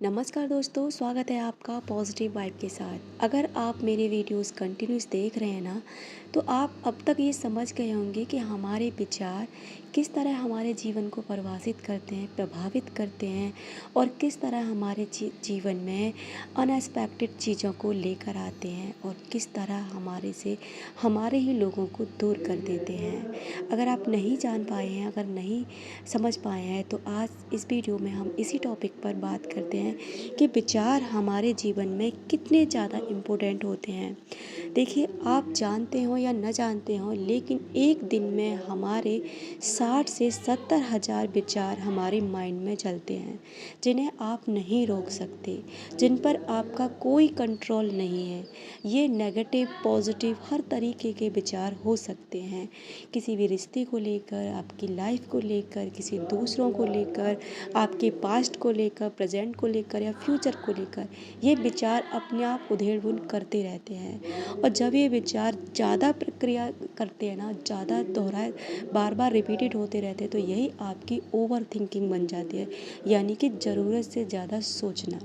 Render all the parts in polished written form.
नमस्कार दोस्तों, स्वागत है आपका पॉजिटिव वाइब के साथ। अगर आप मेरे वीडियोस कंटिन्यूस देख रहे हैं ना, तो आप अब तक ये समझ गए होंगे कि हमारे विचार किस तरह हमारे जीवन को परिभाषित करते हैं, प्रभावित करते हैं और किस तरह हमारे जीवन में अनएक्सपेक्टेड चीज़ों को लेकर आते हैं और किस तरह हमारे ही लोगों को दूर कर देते हैं। अगर आप नहीं जान पाए हैं, अगर नहीं समझ पाए हैं, तो आज इस वीडियो में हम इसी टॉपिक पर बात करते हैं कि विचार हमारे जीवन में कितने ज़्यादा इम्पोर्टेंट होते हैं। देखिए, आप जानते हो या न जानते हो, लेकिन एक दिन में हमारे 60 से 70 हज़ार विचार हमारे माइंड में चलते हैं, जिन्हें आप नहीं रोक सकते, जिन पर आपका कोई कंट्रोल नहीं है। ये नेगेटिव पॉजिटिव हर तरीके के विचार हो सकते हैं, किसी भी रिश्ते को लेकर, आपकी लाइफ को लेकर, किसी दूसरों को लेकर, आपके पास्ट को लेकर, प्रेजेंट को लेकर या फ्यूचर को लेकर। ये विचार अपने आप उधेड़-बुन करते रहते हैं और जब ये विचार ज़्यादा प्रक्रिया करते हैं ना, ज़्यादा दोहराए, बार बार रिपीटेड होते रहते हैं, तो यही आपकी ओवर थिंकिंग बन जाती है, यानी कि ज़रूरत से ज़्यादा सोचना।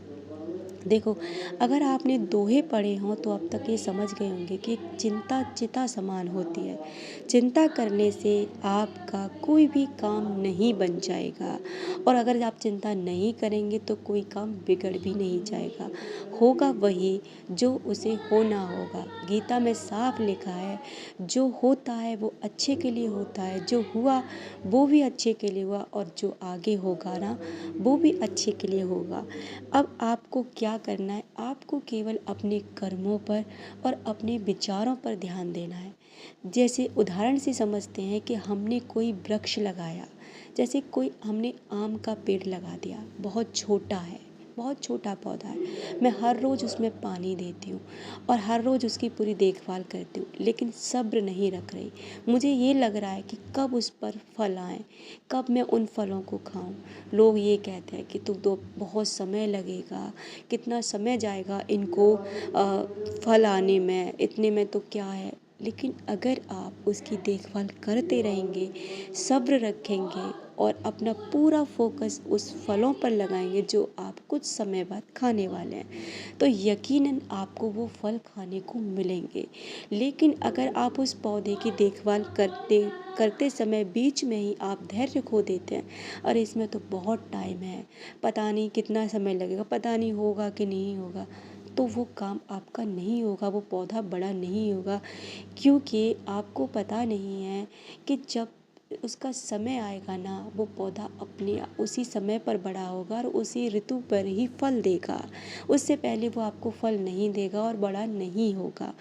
देखो, अगर आपने दोहे पढ़े हों तो अब तक ये समझ गए होंगे कि चिंता चिता समान होती है। चिंता करने से आपका कोई भी काम नहीं बन जाएगा और अगर आप चिंता नहीं करेंगे तो कोई काम बिगड़ भी नहीं जाएगा। होगा वही जो उसे होना होगा। गीता में साफ लिखा है, जो होता है वो अच्छे के लिए होता है, जो हुआ वो भी अच्छे के लिए हुआ और जो आगे होगा ना, वो भी अच्छे के लिए होगा। अब आपको क्या करना है? आपको केवल अपने कर्मों पर और अपने विचारों पर ध्यान देना है। जैसे उदाहरण से समझते हैं कि हमने कोई वृक्ष लगाया, जैसे कोई हमने आम का पेड़ लगा दिया, बहुत छोटा है, बहुत छोटा पौधा है। मैं हर रोज़ उसमें पानी देती हूँ और हर रोज़ उसकी पूरी देखभाल करती हूँ, लेकिन सब्र नहीं रख रही। मुझे ये लग रहा है कि कब उस पर फल आए, कब मैं उन फलों को खाऊं। लोग ये कहते हैं कि तुम तो बहुत समय लगेगा, कितना समय जाएगा इनको फल आने में, इतने में तो क्या है। लेकिन अगर आप उसकी देखभाल करते रहेंगे, सब्र रखेंगे और अपना पूरा फोकस उस फलों पर लगाएंगे जो आप कुछ समय बाद खाने वाले हैं, तो यकीनन आपको वो फल खाने को मिलेंगे। लेकिन अगर आप उस पौधे की देखभाल करते करते समय बीच में ही आप धैर्य खो देते हैं, अरे इसमें तो बहुत टाइम है, पता नहीं कितना समय लगेगा, पता नहीं होगा कि नहीं होगा, तो वो काम आपका नहीं होगा, वो पौधा बड़ा नहीं होगा। क्योंकि आपको पता नहीं है कि जब उसका समय आएगा ना, वो पौधा अपने उसी समय पर बड़ा होगा और उसी ऋतु पर ही फल देगा। उससे पहले वो आपको फल नहीं देगा और बड़ा नहीं होगा।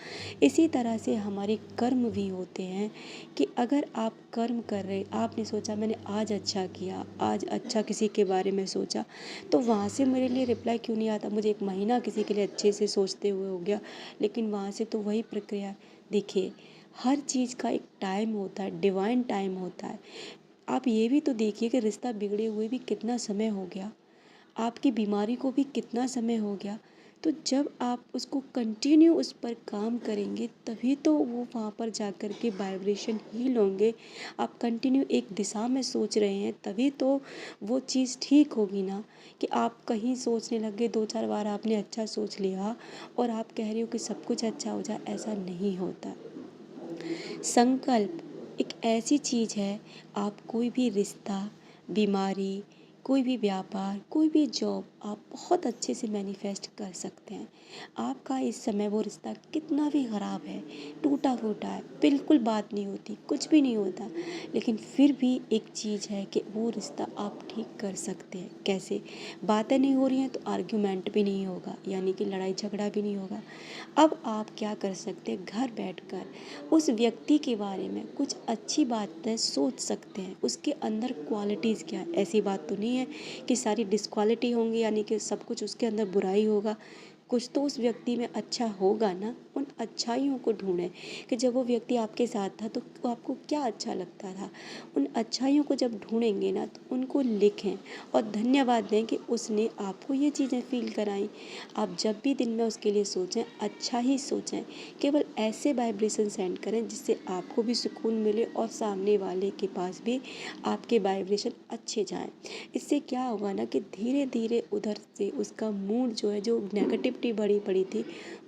इसी तरह से हमारे कर्म भी होते हैं कि अगर आप कर्म कर रहे, आपने सोचा मैंने आज अच्छा किया, आज अच्छा किसी के बारे में सोचा, तो वहाँ से मेरे लिए रिप्लाई क्यों नहीं आता? मुझे 1 महीना किसी के लिए अच्छे से सोचते हुए हो गया, लेकिन वहाँ से तो वही प्रक्रिया। देखिए, हर चीज़ का एक टाइम होता है, डिवाइन टाइम होता है। आप ये भी तो देखिए कि रिश्ता बिगड़े हुए भी कितना समय हो गया, आपकी बीमारी को भी कितना समय हो गया। तो जब आप उसको कंटिन्यू उस पर काम करेंगे, तभी तो वो वहाँ पर जा कर के वाइब्रेशन हील होंगे। आप कंटिन्यू एक दिशा में सोच रहे हैं, तभी तो वो चीज़ ठीक होगी ना। कि आप कहीं सोचने लगे, 2-4 बार आपने अच्छा सोच लिया और आप कह रहे हो कि सब कुछ अच्छा हो जाए, ऐसा नहीं होता। संकल्प एक ऐसी चीज़ है, आप कोई भी रिश्ता, बीमारी, कोई भी व्यापार, कोई भी जॉब आप बहुत अच्छे से मैनिफेस्ट कर सकते हैं। आपका इस समय वो रिश्ता कितना भी ख़राब है, टूटा फूटा है, बिल्कुल बात नहीं होती, कुछ भी नहीं होता, लेकिन फिर भी एक चीज़ है कि वो रिश्ता आप ठीक कर सकते हैं। कैसे? बातें नहीं हो रही हैं तो आर्ग्यूमेंट भी नहीं होगा, यानी कि लड़ाई झगड़ा भी नहीं होगा। अब आप क्या कर सकते हैं? घर बैठकर उस व्यक्ति के बारे में कुछ अच्छी बातें सोच सकते हैं। उसके अंदर क्वालिटीज़ क्या है? ऐसी बात तो नहीं है कि सारी डिसक्वालिटी होंगी, यानी कि सब कुछ उसके अंदर बुराई होगा। कुछ तो उस व्यक्ति में अच्छा होगा ना। उन अच्छाइयों को ढूंढें कि जब वो व्यक्ति आपके साथ था तो आपको क्या अच्छा लगता था। उन अच्छाइयों को जब ढूंढेंगे ना तो उनको लिखें और धन्यवाद दें कि उसने आपको ये चीज़ें फील कराई। आप जब भी दिन में उसके लिए सोचें, अच्छा ही सोचें। केवल ऐसे वाइब्रेशन सेंड करें जिससे आपको भी सुकून मिले और सामने वाले के पास भी आपके वाइब्रेशन अच्छे जाएं। इससे क्या होगा ना कि धीरे धीरे उधर से उसका मूड जो है, जो नेगेटिविटी बढ़ी पड़ी थी,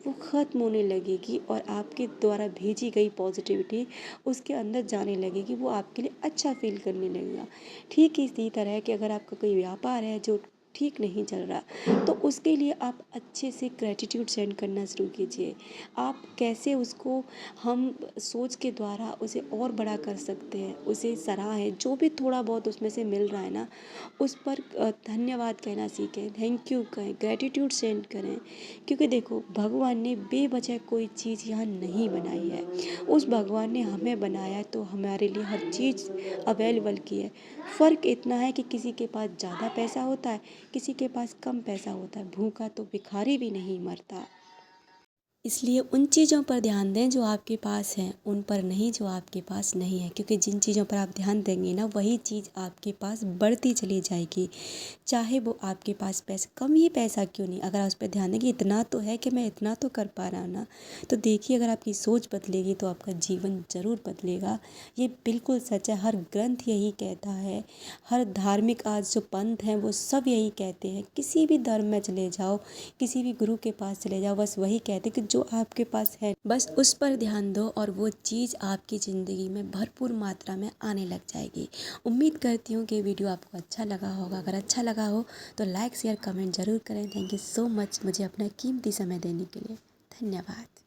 वो ख़त्म होने लगेगी और आपके द्वारा भेजी गई पॉजिटिविटी उसके अंदर जाने लगेगी। वो आपके लिए अच्छा फील करने लगेगा। ठीक इसी तरह कि अगर आपका कोई व्यापार है जो ठीक नहीं चल रहा तो उसके लिए आप अच्छे से ग्रेटिट्यूड सेंड करना शुरू कीजिए। आप कैसे उसको हम सोच के द्वारा उसे और बड़ा कर सकते हैं, उसे सराहें, जो भी थोड़ा बहुत उसमें से मिल रहा है ना उस पर धन्यवाद कहना सीखें, थैंक यू कहें, ग्रेटिट्यूड सेंड करें। क्योंकि देखो, भगवान ने बेवजह कोई चीज़ यहाँ नहीं बनाई है। उस भगवान ने हमें बनाया तो हमारे लिए हर चीज़ अवेलेबल की है। फ़र्क इतना है कि किसी के पास ज़्यादा पैसा होता है, किसी के पास कम पैसा होता है। भूखा तो भिखारी भी नहीं मरता। इसलिए उन चीज़ों पर ध्यान दें जो आपके पास हैं, उन पर नहीं जो आपके पास नहीं है। क्योंकि जिन चीज़ों पर आप ध्यान देंगे ना वही चीज़ आपके पास बढ़ती चली जाएगी। चाहे वो आपके पास पैसा कम ही पैसा क्यों नहीं, अगर आप उस पर ध्यान देंगे इतना तो है कि मैं इतना तो कर पा रहा हूँ ना, तो देखिए अगर आपकी सोच बदलेगी तो आपका जीवन ज़रूर बदलेगा। ये बिल्कुल सच है। हर ग्रंथ यही कहता है, हर धार्मिक आज जो पंथ हैं वो सब यही कहते हैं। किसी भी धर्म में चले जाओ, किसी भी गुरु के पास चले जाओ, बस वही कहते कि जो आपके पास है बस उस पर ध्यान दो और वो चीज़ आपकी ज़िंदगी में भरपूर मात्रा में आने लग जाएगी। उम्मीद करती हूँ कि वीडियो आपको अच्छा लगा होगा। अगर अच्छा लगा हो तो लाइक शेयर कमेंट ज़रूर करें। थैंक यू सो मच मुझे अपना कीमती समय देने के लिए। धन्यवाद।